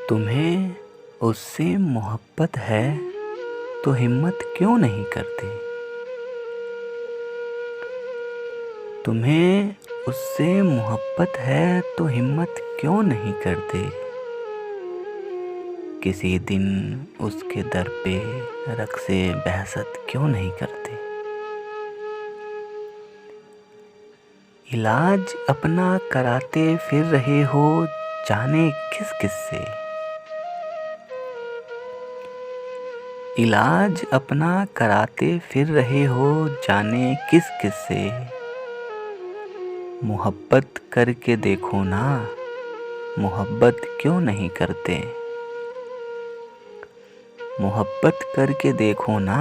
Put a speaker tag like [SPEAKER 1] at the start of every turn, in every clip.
[SPEAKER 1] तुम्हें उससे मोहब्बत है तो हिम्मत क्यों नहीं करते? तुम्हें उससे मोहब्बत है तो हिम्मत क्यों नहीं करते? किसी दिन उसके दर पे रग से बहसत क्यों नहीं करते? इलाज अपना कराते फिर रहे हो जाने किस किस से। इलाज अपना कराते फिर रहे हो जाने किस किस से। मोहब्बत करके देखो ना, मोहब्बत क्यों नहीं करते? मोहब्बत करके देखो ना,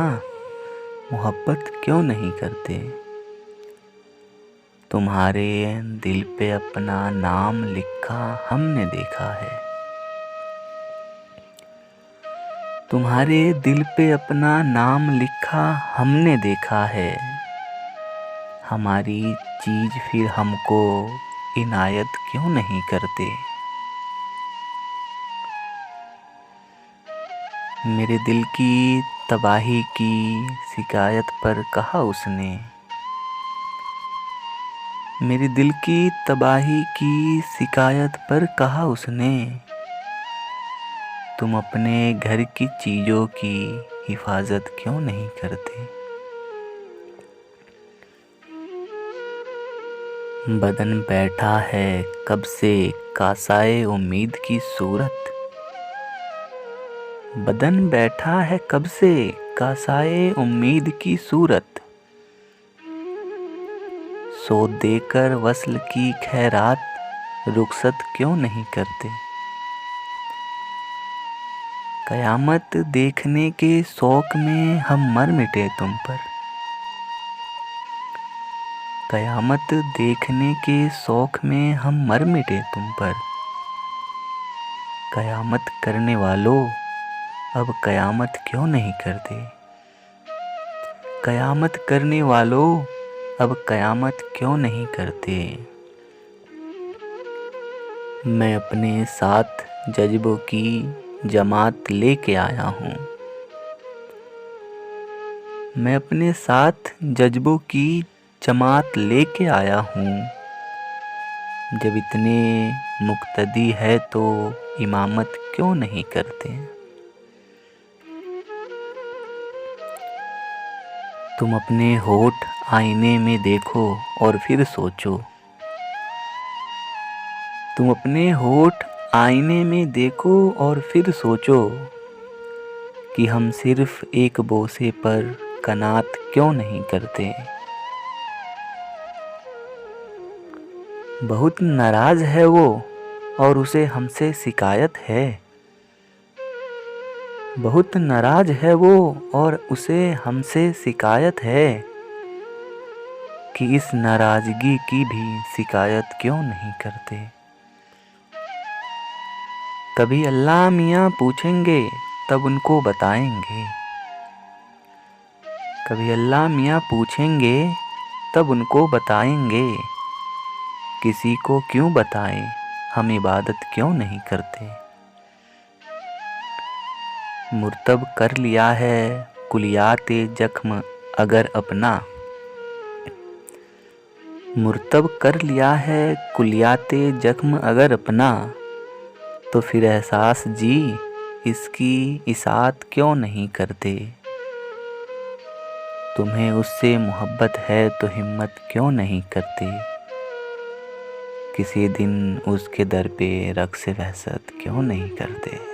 [SPEAKER 1] मोहब्बत क्यों नहीं करते? तुम्हारे दिल पे अपना नाम लिखा हमने देखा है। तुम्हारे दिल पे अपना नाम लिखा हमने देखा है। हमारी चीज फिर हमको इनायत क्यों नहीं करते? मेरे दिल की तबाही की शिकायत पर कहा उसने। मेरे दिल की तबाही की शिकायत पर कहा उसने। तुम अपने घर की चीज़ों की हिफाजत क्यों नहीं करते? बदन बैठा है कब से कासाए उम्मीद की सूरत। बदन बैठा है कब से कासाए उम्मीद की सूरत। सो देकर वस्ल की खैरात रुखसत क्यों नहीं करते? कयामत देखने के शौक में हम मर मिटे तुम पर। कयामत देखने के शौक में हम मर मिटे तुम पर। कयामत करने वालों अब कयामत क्यों नहीं करते? कयामत करने वालों अब कयामत क्यों नहीं करते? मैं अपने साथ जज्बों की जमात लेके आया हूँ। मैं अपने साथ जज्बों की जमात लेके आया हूँ। जब इतने मुक्तदी है तो इमामत क्यों नहीं करते? तुम अपने होठ आईने में देखो और फिर सोचो। तुम अपने होठ आईने में देखो और फिर सोचो कि हम सिर्फ एक बोसे पर कनात क्यों नहीं करते? बहुत नाराज है वो और उसे हमसे शिकायत है। बहुत नाराज है वो और उसे हमसे शिकायत है कि इस नाराजगी की भी शिकायत क्यों नहीं करते? कभी अल्लाह मियाँ पूछेंगे तब उनको बताएंगे। कभी अल्लाह मियाँ पूछेंगे तब उनको बताएंगे। किसी को क्यों बताएं हम इबादत क्यों नहीं करते? मुर्तब कर लिया है कुलियाते जख्म अगर अपना। मुर्तब कर लिया है कुलियाते जख्म अगर अपना। तो फिर एहसास जी इसकी इसाअत क्यों नहीं करते? तुम्हें उससे मोहब्बत है तो हिम्मत क्यों नहीं करते? किसी दिन उसके दर पे रग से बहसत क्यों नहीं करते?